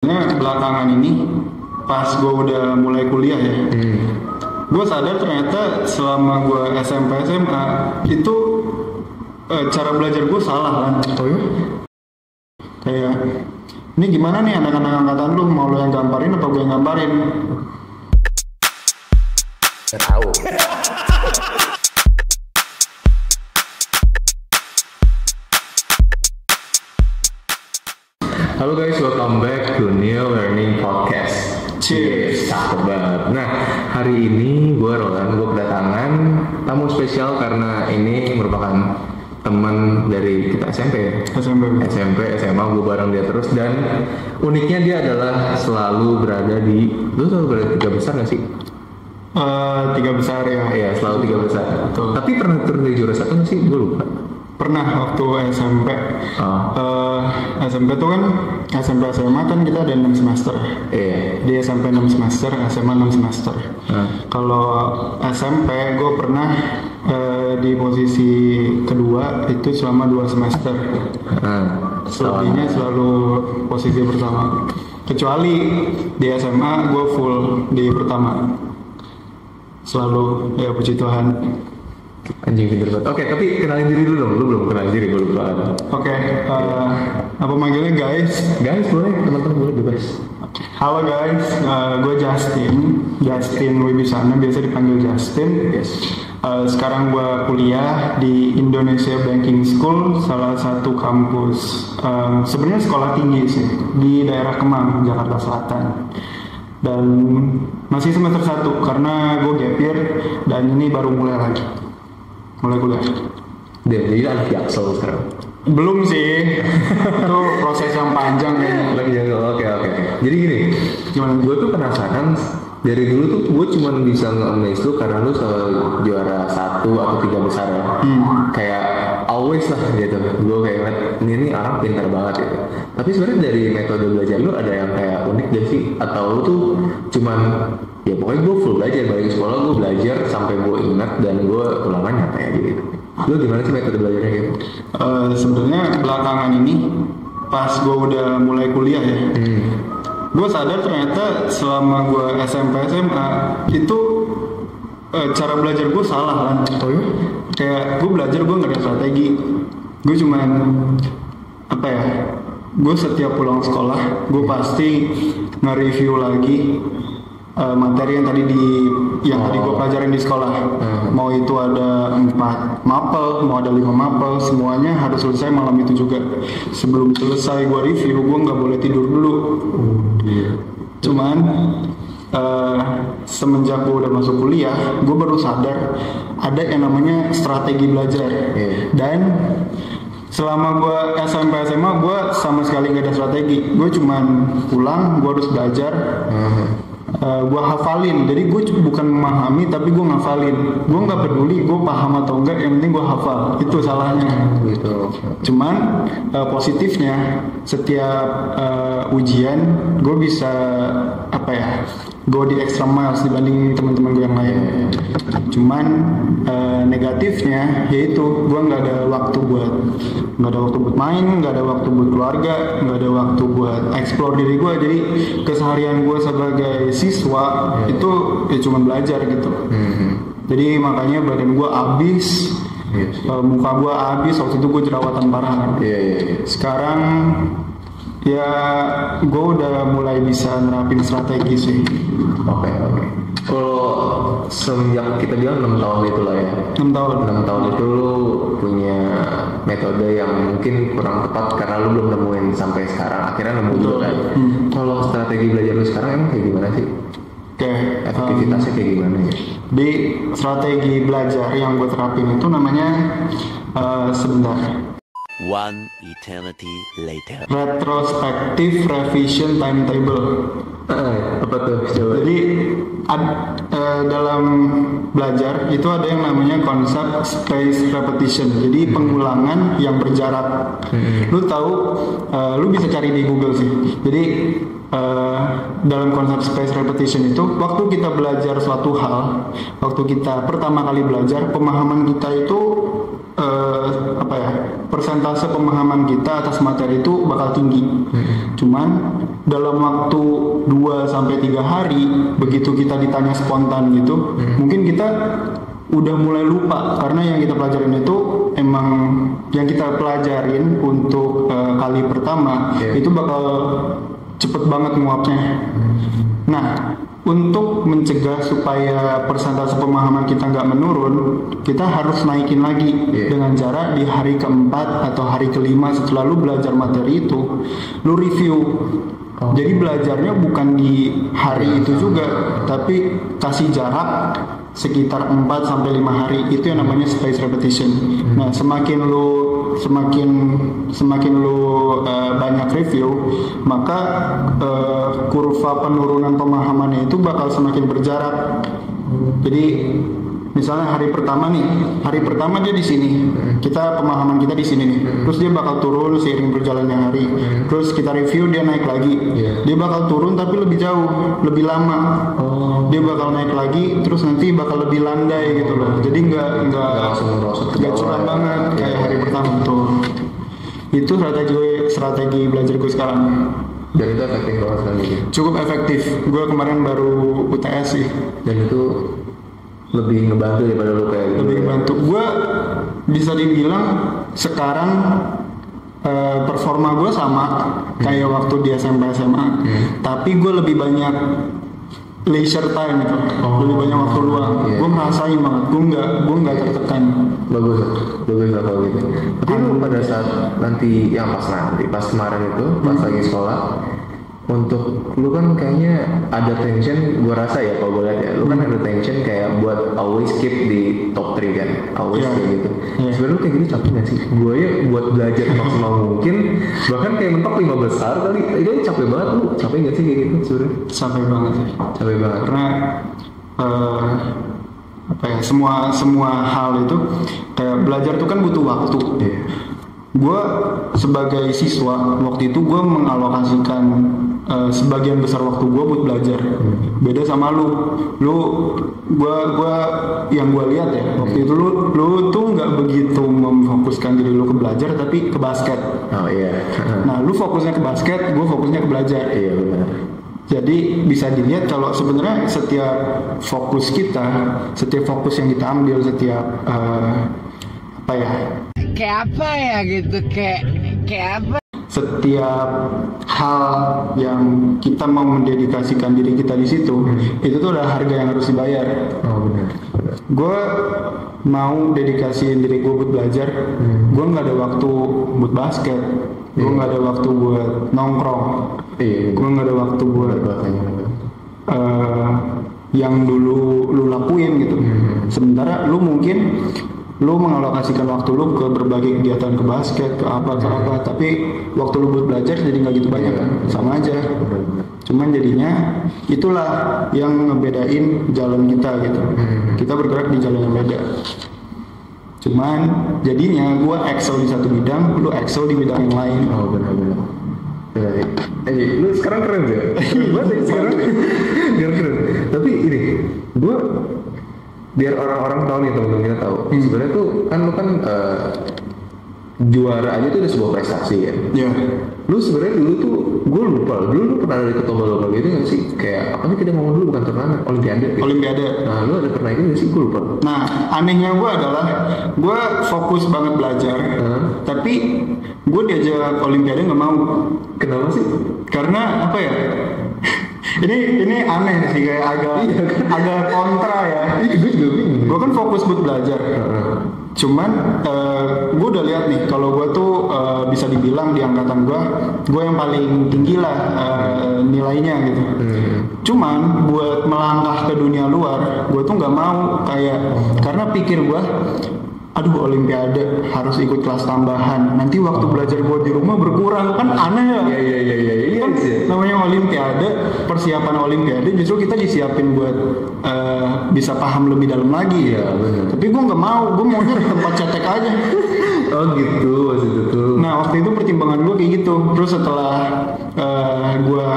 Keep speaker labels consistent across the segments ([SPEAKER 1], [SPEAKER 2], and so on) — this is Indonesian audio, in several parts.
[SPEAKER 1] Belakangan ini pas gue udah mulai kuliah ya, gue sadar ternyata selama gue SMP SMA itu cara belajar gue salah kan.
[SPEAKER 2] Oh ya?
[SPEAKER 1] Kayak ini gimana nih anak-anak angkatan lu, mau lu yang gambarin apa gue yang gambarin?
[SPEAKER 2] Gak tahu. Halo guys, welcome back to New Learning Podcast.
[SPEAKER 1] Cheers.
[SPEAKER 2] Cakep banget. Nah, hari ini gue Roland, gue kedatangan tamu spesial karena ini merupakan teman dari kita SMP, SMA, gue bareng dia terus. Dan uniknya dia adalah selalu berada di, lu selalu berada di 3 besar gak sih?
[SPEAKER 1] 3 besar ya.
[SPEAKER 2] Iya, selalu 3 besar.
[SPEAKER 1] Betul.
[SPEAKER 2] Tapi pernah turun dari juara 1 gak sih? Gue lupa.
[SPEAKER 1] Pernah waktu SMP. SMP tuh kan SMP SMA kan kita ada 6 semester.
[SPEAKER 2] Iya.
[SPEAKER 1] Di SMP 6 semester, SMA 6 semester. Kalau SMP gue pernah di posisi kedua itu selama 2 semester. Selebihnya selalu posisi pertama. Kecuali di SMA gue full di pertama. Selalu, ya puji Tuhan.
[SPEAKER 2] Anjing pinter banget. Oke, tapi kenalin diri dulu dong. Lu belum kenalin diri, gue lupa.
[SPEAKER 1] Oke, apa manggilnya guys?
[SPEAKER 2] Guys, boleh, teman-teman boleh bebas.
[SPEAKER 1] Halo guys, gue Justin Wibisana, biasa dipanggil Justin.
[SPEAKER 2] Yes.
[SPEAKER 1] Sekarang gue kuliah di Indonesia Banking School, salah satu kampus sebenarnya sekolah tinggi sih di daerah Kemang, Jakarta Selatan. Dan masih semester 1 karena gue gap year dan ini baru mulai kuliah.
[SPEAKER 2] Jadi anak Jaksel sekarang.
[SPEAKER 1] Belum sih, itu proses yang panjang kayaknya.
[SPEAKER 2] Lagi jaga. Oke. Jadi gini,
[SPEAKER 1] Gimana?
[SPEAKER 2] gue tuh penasaran dari dulu tuh gue cuma bisa nge-amaze lu karena lu selalu juara 1 atau 3 besar ya. Kayak always lah gitu. Gue kayak ini orang pintar banget gitu. Tapi sebenarnya dari metode belajar lu ada yang kayak unik gak sih? Atau lu tuh cuman ya pokoknya gue full belajar, balik ke sekolah gue belajar sampai gue ingat dan gue ulangan nyata aja gitu. Lu gimana sih metode belajarnya gitu?
[SPEAKER 1] Sebenarnya belakangan ini pas gue udah mulai kuliah ya, gue sadar ternyata selama gue SMP SMA itu cara belajar gue salah kan.
[SPEAKER 2] Oh ya?
[SPEAKER 1] Kayak gue belajar gue nggak ada strategi. Gue cuman apa ya? Gue setiap pulang sekolah gue pasti nge-review lagi materi yang tadi gue pelajarin di sekolah. Mau itu ada 4 mapel, mau ada 5 mapel, semuanya harus selesai malam itu juga. Sebelum selesai gue review, gue nggak boleh tidur dulu. Cuman semenjak gue udah masuk kuliah, gue baru sadar ada yang namanya strategi belajar. Dan selama gue SMP SMA gue sama sekali gak ada strategi. Gue cuman pulang, gue harus belajar. Gue hafalin, jadi gue bukan memahami tapi gue ngafalin. Gue nggak peduli gue paham atau enggak, yang penting gue hafal. Itu salahnya
[SPEAKER 2] Gitu.
[SPEAKER 1] Cuman positifnya setiap ujian gue bisa go di extra miles dibanding teman-teman gue yang lain. Cuman negatifnya yaitu gue nggak ada waktu buat main, nggak ada waktu buat keluarga, nggak ada waktu buat explore diri gue. Jadi keseharian gue sebagai siswa itu ya cuma belajar gitu. Jadi makanya badan gue habis. Muka gue habis, waktu itu gue jerawatan parah kan. Sekarang ya gue udah mulai bisa nerapin strategi sih.
[SPEAKER 2] Oke. Kalau semenjak kita bilang 6 tahun itu lah ya.
[SPEAKER 1] 6 tahun.
[SPEAKER 2] 6 tahun itu lu punya metode yang mungkin kurang tepat karena lu belum nemuin sampai sekarang. Akhirnya nemu juga kan. Kalau strategi belajar lu sekarang emang kayak gimana sih? Efektivitasnya kayak gimana ya?
[SPEAKER 1] Di strategi belajar yang gue terapin itu namanya sebentar.
[SPEAKER 3] One eternity later.
[SPEAKER 1] Retrospective revision timetable.
[SPEAKER 2] Apa tuh? Coba.
[SPEAKER 1] Jadi dalam belajar itu ada yang namanya konsep space repetition. Jadi pengulangan yang berjarak. Lu tahu, lu bisa cari di Google sih. Jadi dalam konsep space repetition itu, waktu kita belajar suatu hal, waktu kita pertama kali belajar, pemahaman kita itu apa ya, persentase pemahaman kita atas materi itu bakal tinggi. Cuman dalam waktu 2 sampai 3 hari begitu kita ditanya spontan gitu, mungkin kita udah mulai lupa karena yang kita pelajarin itu emang yang kita pelajarin untuk kali pertama itu bakal cepet banget nguapnya. Nah, untuk mencegah supaya persentase pemahaman kita nggak menurun, kita harus naikin lagi dengan cara di hari keempat atau hari kelima setelah lu belajar materi itu, lu review. Jadi belajarnya bukan di hari itu juga, tapi kasih jarak sekitar 4 sampai 5 hari. Itu yang namanya spaced repetition. Nah, semakin lu banyak review, maka kurva penurunan pemahamannya itu bakal semakin berjarak. Jadi misalnya hari pertama dia di sini, kita pemahaman kita di sini nih, terus dia bakal turun seiring berjalannya hari, terus kita review dia naik lagi, dia bakal turun tapi lebih jauh, lebih lama, dia bakal naik lagi, terus nanti bakal lebih landai gitu loh, jadi nggak curam banget kayak hari pertama tuh. Itu strategi belajar gue sekarang.
[SPEAKER 2] Dan itu efektif banget kan gitu.
[SPEAKER 1] Cukup efektif. Gue kemarin baru UTS sih.
[SPEAKER 2] Dan itu lebih ngebantu daripada lu kayak
[SPEAKER 1] lebih ngebantu. Gue bisa dibilang sekarang performa gue sama kayak waktu di SMP SMA, tapi gue lebih banyak leisure time gitu, lebih banyak waktu luang. Gue merasain banget, gue nggak tertekan.
[SPEAKER 2] Bagus lah kalau gitu. Tapi lu pada saat nanti pas kemarin itu pas lagi sekolah, untuk lu kan kayaknya ada tension, gue rasa ya kalau gue lihat ya, lu kan ada tension kayak buat always keep di top 3 kan, always kayak gitu. Sebenarnya lu kayak gini capek nggak sih? Gue ya buat belajar maksimal mungkin, bahkan kayak mentok 5 besar kali, itu capek banget. Lu capek nggak sih kayak gitu sebenarnya?
[SPEAKER 1] Capek banget sih.
[SPEAKER 2] Capek banget.
[SPEAKER 1] Karena apa ya, semua hal itu kayak belajar tuh kan butuh waktu. Gue sebagai siswa waktu itu gue mengalokasikan sebagian besar waktu gue buat belajar. Beda sama lu gue yang gue lihat ya waktu itu lu tuh nggak begitu memfokuskan diri lu ke belajar tapi ke basket. Nah, lu fokusnya ke basket, gue fokusnya ke belajar.
[SPEAKER 2] Iya benar.
[SPEAKER 1] Jadi bisa dilihat kalau sebenarnya setiap fokus yang kita ambil, setiap apa ya?
[SPEAKER 4] Kayak apa ya gitu, kayak apa?
[SPEAKER 1] Setiap hal yang kita mau mendedikasikan diri kita di situ, itu tuh ada harga yang harus dibayar.
[SPEAKER 2] Benar.
[SPEAKER 1] Gue mau dedikasiin diri gue buat belajar, gue nggak ada waktu buat basket, gue nggak ada waktu buat nongkrong, gue nggak ada waktu buat yang dulu lu lakuin gitu. Sementara lu mungkin mengalokasikan waktu lu ke berbagai kegiatan, ke basket, ke apa, tapi waktu lu buat belajar jadi nggak gitu banyak kan, sama aja. Cuman jadinya itulah yang ngebedain jalan kita gitu. Kita bergerak di jalan yang beda. Cuman jadinya gue excel di satu bidang, lu excel di bidang yang lain.
[SPEAKER 2] Benar. Lu sekarang keren ya? Sekarang keren. Tapi ini, gue biar orang-orang tahu nih, teman-teman kita tahu. Sebenarnya tuh kan lu kan juara aja tuh udah sebuah prestasi ya.
[SPEAKER 1] Iya.
[SPEAKER 2] Lu sebenarnya dulu tuh gue lupa. Dulu lu pernah ada ikut lomba-lomba gitu nggak sih? Kayak apa sih kita ngomong dulu, bukan turnamen, olimpiade. Gitu.
[SPEAKER 1] Olimpiade.
[SPEAKER 2] Nah, lu ada pernah ikut nggak sih? Gue lupa.
[SPEAKER 1] Nah, anehnya gue adalah gue fokus banget belajar, tapi gue diajak olimpiade nggak mau.
[SPEAKER 2] Kenapa sih?
[SPEAKER 1] Karena apa ya? ini aneh sih, kayak agak kontra ya. Gue kan fokus buat belajar. Cuman gue udah lihat nih kalau gue tuh bisa dibilang di angkatan gue yang paling tinggi lah nilainya gitu. Cuman buat melangkah ke dunia luar, gue tuh nggak mau karena pikir gue, aduh olimpiade harus ikut kelas tambahan, nanti waktu belajar gue di rumah berkurang, kan aneh ya.
[SPEAKER 2] Iya.
[SPEAKER 1] Kan namanya olimpiade, persiapan olimpiade justru kita disiapin buat bisa paham lebih dalam lagi.
[SPEAKER 2] Iya, benar.
[SPEAKER 1] Tapi gue nggak mau, gue maunya di tempat cetek aja.
[SPEAKER 2] Oh gitu, maksud itu.
[SPEAKER 1] Nah waktu itu pertimbangan gue kayak gitu. Terus setelah gue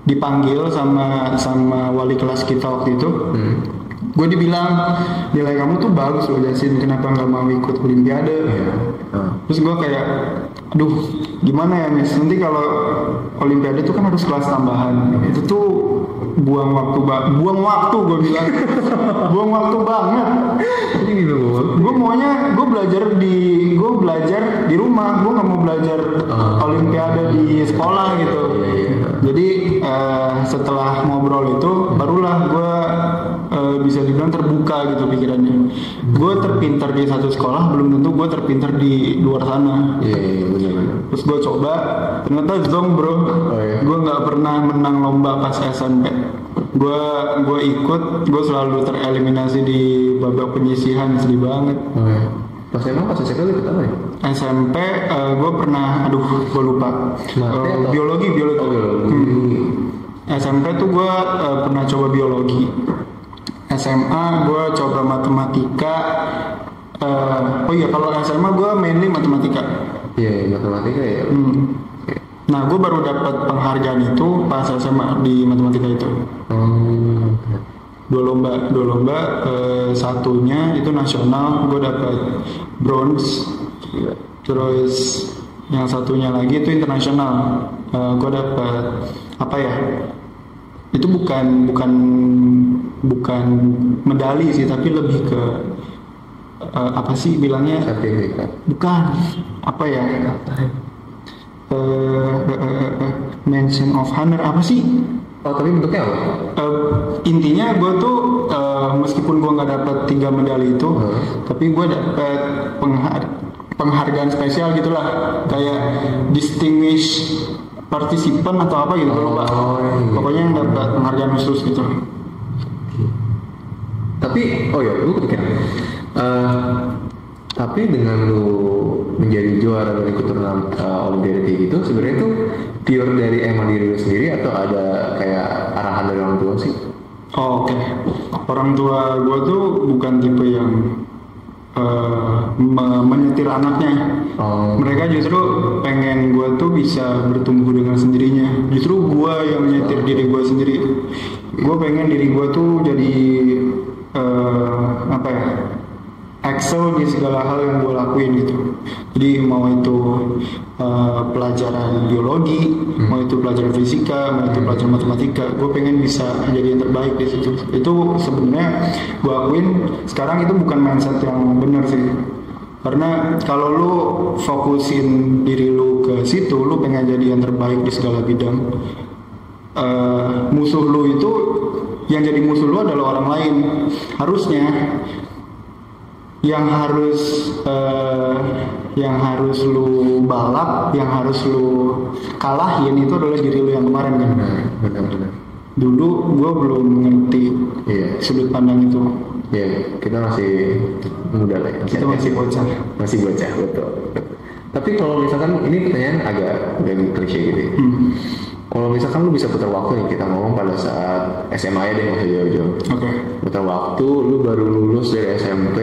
[SPEAKER 1] dipanggil sama wali kelas kita waktu itu, gue dibilang nilai kamu tuh bagus loh Jasin, kenapa nggak mau ikut olimpiade? Terus gue kayak, aduh gimana ya Miss, nanti kalau olimpiade tuh kan harus kelas tambahan, itu tuh buang waktu gue bilang, buang waktu banget.
[SPEAKER 2] Jadi gitu.
[SPEAKER 1] Gue maunya gue belajar di rumah, gue nggak mau belajar olimpiade di sekolah gitu. Jadi setelah ngobrol itu barulah gue bisa dibilang terbuka gitu pikirannya. Gue terpintar di satu sekolah belum tentu gue terpintar di luar sana.
[SPEAKER 2] Iya benar.
[SPEAKER 1] Terus gue coba, ternyata zonk bro. Gue nggak pernah menang lomba pas SMP. Gue ikut, gue selalu tereliminasi di babak penyisihan, sedih banget.
[SPEAKER 2] Pas SMP lu ikut apa ya?
[SPEAKER 1] SMP gue pernah, gue lupa. Biologi. SMP tuh gue pernah coba biologi. SMA gue coba matematika. Kalau SMA gue mainly matematika.
[SPEAKER 2] Iya, matematika ya.
[SPEAKER 1] Nah, gue baru dapat penghargaan itu pas SMA di matematika itu. Dua lomba, satunya itu nasional, gue dapat bronze. Terus yang satunya lagi itu internasional, gue dapat itu bukan medali sih, tapi lebih ke bilangnya?
[SPEAKER 2] Sertifikat.
[SPEAKER 1] Bukan, mention of honor
[SPEAKER 2] tapi bentuknya apa?
[SPEAKER 1] Intinya gue tuh meskipun gue nggak dapat 3 medali itu, tapi gue dapat penghargaan spesial gitulah, kayak distinguished participant atau apa gitu, lupa. Pokoknya yang dapat penghargaan khusus gitu.
[SPEAKER 2] Tapi gue kepikiran. Tapi dengan lu menjadi juara dan ikut turnamen olimpiade kayak gitu, sebenarnya itu pure dari emang diri lu sendiri atau ada kayak arahan dari orang tua sih?
[SPEAKER 1] Oke. Orang tua gue tuh bukan tipe yang menyetir anaknya. Mereka justru pengen gue tuh bisa bertumbuh dengan sendirinya. Justru gue yang menyetir diri gue sendiri. Gue pengen diri gue tuh jadi excel di segala hal yang gue lakuin gitu. Jadi mau itu pelajaran biologi, mau itu pelajaran fisika, mau itu pelajaran matematika, gue pengen bisa jadi yang terbaik di situ. Itu sebenarnya gue akuin sekarang itu bukan mindset yang benar sih. Karena kalau lu fokusin diri lu ke situ, lu pengen jadi yang terbaik di segala bidang. Musuh lu itu, yang jadi musuh lu adalah orang lain. Harusnya yang harus lu balap, yang harus lu kalahin itu adalah diri lu yang kemarin kan.
[SPEAKER 2] Benar.
[SPEAKER 1] Dulu gue belum ngerti sudut pandang itu.
[SPEAKER 2] Kita masih muda lah.
[SPEAKER 1] Kita masih bocah,
[SPEAKER 2] betul. Tapi kalau misalkan ini pertanyaan agak klise gitu. Kalau misalkan lu bisa putar waktu nih, kita ngomong pada saat SMA ya deh, nggak usah jauh-jauh. Putar waktu, lu baru lulus dari SMP,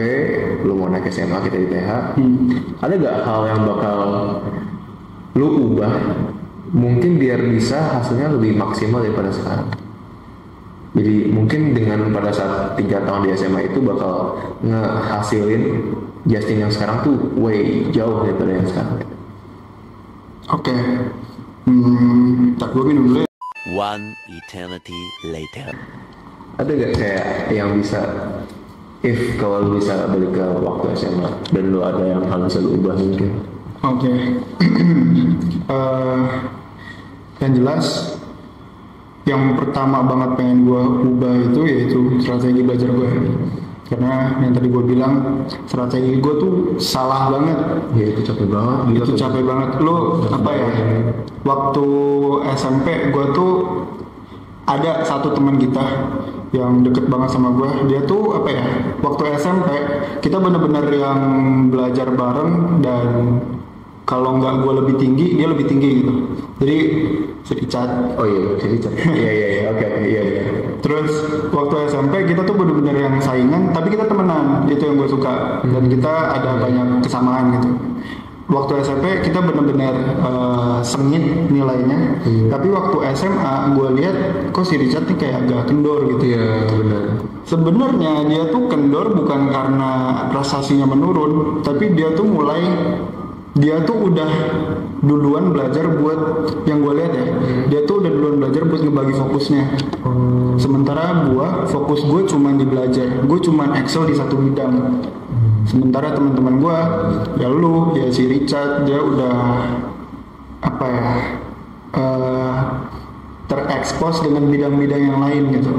[SPEAKER 2] lu mau naik SMA kita di TH. Ada gak hal yang bakal lu ubah, mungkin biar bisa hasilnya lebih maksimal daripada sekarang? Jadi mungkin dengan pada saat 3 tahun di SMA itu bakal ngehasilin Justin yang sekarang tuh way jauh daripada yang sekarang.
[SPEAKER 1] Tak, gue minum dulu ya.
[SPEAKER 3] One eternity later.
[SPEAKER 2] Ada gak kayak yang bisa, kalau lu bisa balik ke waktu SMA dan lu ada yang hal bisa lu ubah mungkin?
[SPEAKER 1] Yang jelas, yang pertama banget pengen gue ubah itu yaitu strategi belajar gue. Karena yang tadi gue bilang, strategi gue tuh salah banget.
[SPEAKER 2] Itu capek banget.
[SPEAKER 1] Lo waktu SMP gue tuh ada satu teman kita yang deket banget sama gue. Dia tuh waktu SMP kita bener-bener yang belajar bareng, dan kalau nggak gue lebih tinggi, dia lebih tinggi gitu. Jadi sericat. Iya. Oke. Terus waktu SMP kita tuh bener-bener yang saingan, tapi kita temenan. Itu yang gue suka. Dan kita ada banyak kesamaan gitu. waktu SMP kita benar-benar sengit nilainya, tapi waktu SMA gue lihat kok si Richard nih kayak agak kendor gitu.
[SPEAKER 2] Iya benar.
[SPEAKER 1] Sebenarnya dia tuh kendor bukan karena prestasinya menurun, tapi dia tuh udah duluan belajar buat, yang gue lihat ya, dia tuh udah duluan belajar buat ngebagi fokusnya. Sementara fokus gue cuma di belajar, gue cuma excel di satu bidang. Sementara teman-teman gue, ya lu, ya si Richard, dia udah apa ya, terekspos dengan bidang-bidang yang lain gitu.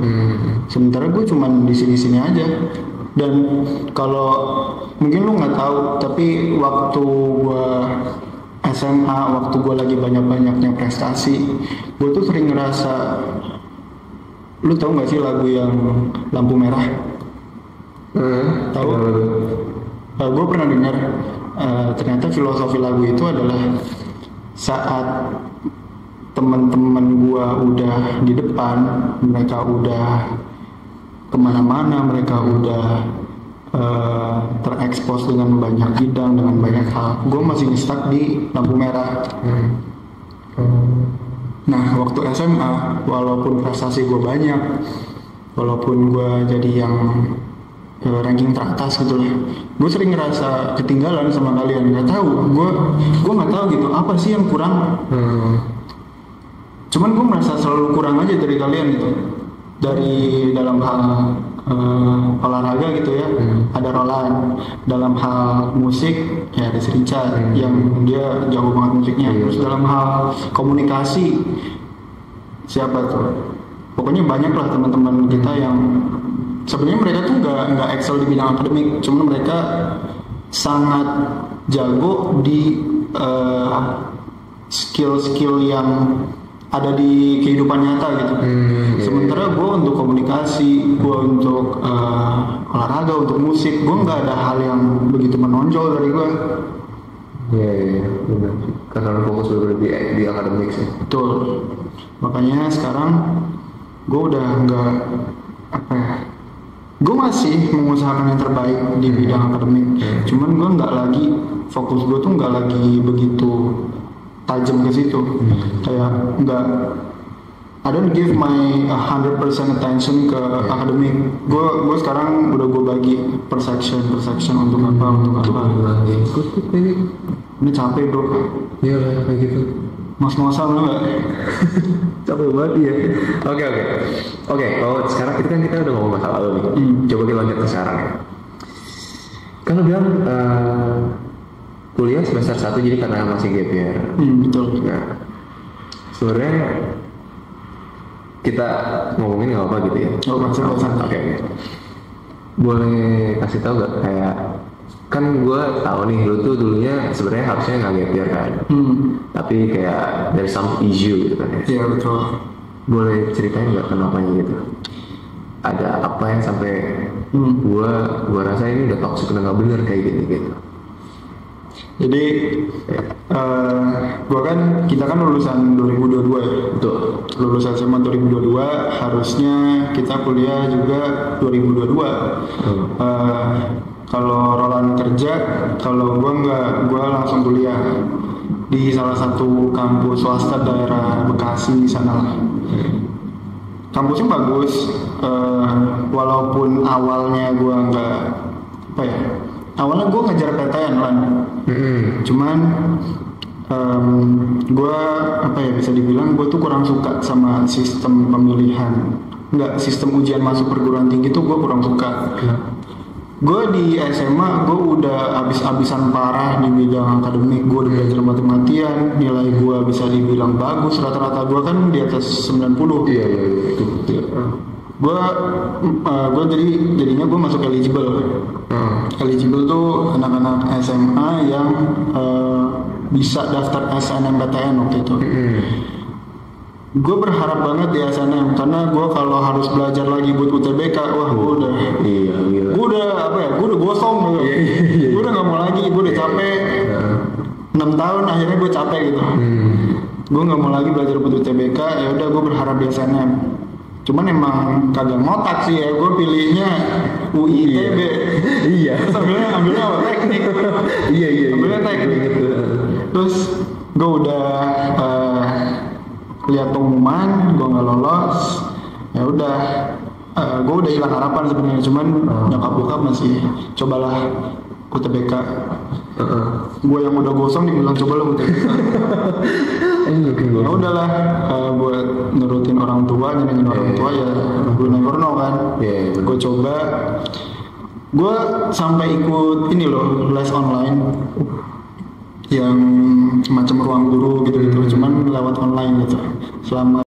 [SPEAKER 1] Sementara gue cuma di sini-sini aja. Dan kalau mungkin lu nggak tahu, tapi waktu gue SMA, waktu gue lagi banyak-banyaknya prestasi, gue tuh sering ngerasa, lu tahu nggak sih lagu yang Lampu Merah? Tahu? Gue pernah dengar. Ternyata filosofi lagu itu adalah saat teman-teman gue udah di depan, mereka udah kemana-mana, mereka udah terekspos dengan banyak bidang, dengan banyak hal, gue masih stuck di lampu merah. Nah waktu SMA, walaupun prestasi gue banyak, walaupun gue jadi yang ranking teratas gitu lah, gue sering ngerasa ketinggalan sama kalian. Nggak tahu, gue nggak tahu gitu apa sih yang kurang. Cuman gue merasa selalu kurang aja dari kalian gitu, dari dalam hal olahraga gitu ya, ada Roland. Dalam hal musik ya ada si Richard yang dia jago banget musiknya. Terus dalam hal komunikasi siapa tuh, pokoknya banyak lah teman-teman kita yang sebenarnya mereka tuh nggak excel di bidang akademik, cuman mereka sangat jago di skill-skill yang ada di kehidupan nyata gitu. Sementara gue untuk komunikasi, gue untuk olahraga, untuk musik, gue nggak ada hal yang begitu menonjol dari gue.
[SPEAKER 2] Iya, benar. Karena fokus lebih di akademik sih.
[SPEAKER 1] Betul. Makanya sekarang gue udah nggak apa ya, gue masih mengusahakan yang terbaik di bidang akademik. Cuman gue nggak lagi, fokus gue tuh nggak lagi begitu tajam ke situ. Kayak nggak, I don't give my 100% attention ke akademik. Gue sekarang udah gue bagi per section untuk apa. Ini capek bro.
[SPEAKER 2] Iya kayak gitu.
[SPEAKER 1] Ngos-ngosan lo nggak?
[SPEAKER 2] Capek banget ya. Oke. Kalau sekarang itu kan kita udah ngomong masalah lalu nih. Coba kita lanjut ke sekarang ya. Kan lu bilang kuliah semester 1 jadi karena masih gap year.
[SPEAKER 1] Betul.
[SPEAKER 2] Nah, sebenarnya kita ngomongin nggak apa gitu ya. Oke. Boleh kasih tahu nggak kayak, kan gue tahu nih lu tuh dulunya sebenarnya harusnya nggak gap year kan. Tapi kayak there's some issue gitu kan ya.
[SPEAKER 1] Iya betul.
[SPEAKER 2] Boleh ceritain nggak kenapanya gitu? Ada apa yang sampai gue rasa ini udah toxic, udah nggak bener kayak gitu.
[SPEAKER 1] Jadi kita kan lulusan 2022 ya.
[SPEAKER 2] Betul.
[SPEAKER 1] Lulusan SMA 2022, harusnya kita kuliah juga 2022. Kalau Roland kerja, kalau gue langsung kuliah di salah satu kampus swasta daerah Bekasi sana lah. Kampusnya bagus, walaupun awalnya gue nggak apa ya. Awalnya gue ngejar PTN lah, cuman gue apa ya, bisa dibilang gue tuh kurang suka sama sistem pemilihan, sistem ujian masuk perguruan tinggi tuh gue kurang suka. Gue di SMA gue udah abis-abisan parah di bidang akademik, gue udah belajar mati-matian, nilai gue bisa dibilang bagus, rata-rata gue kan di atas 90.
[SPEAKER 2] Iya.
[SPEAKER 1] Gue jadinya gue masuk eligible. Eligible tuh anak-anak SMA yang bisa daftar SNMPTN waktu itu. Gue berharap banget di SNM karena gue kalau harus belajar lagi buat UTBK, wah gue udah, gue udah gosong gitu. Gue udah nggak mau lagi, gue udah capek. 6 tahun akhirnya gue capek gitu. Gue nggak mau lagi belajar buat UTBK, ya udah gue berharap di SNM. Cuman emang kagak ngotak sih ya, gue pilihnya UI ITB.
[SPEAKER 2] Iya.
[SPEAKER 1] Ambilnya apa? Teknik.
[SPEAKER 2] Iya.
[SPEAKER 1] Ambilnya teknik. Terus gue udah lihat pengumuman, gue nggak lolos. Ya udah, gue udah hilang harapan sebenarnya. Cuman nyokap bokap masih cobalah UTBK. Gue yang udah gosong dibilang cobalah UTBK. Ya udahlah, buat nurutin orang tua, nyenengin orang tua ya gue never know kan. Gue coba, gue sampai ikut ini loh, les online yang macam ruang guru gitu, cuman lewat online gitu selama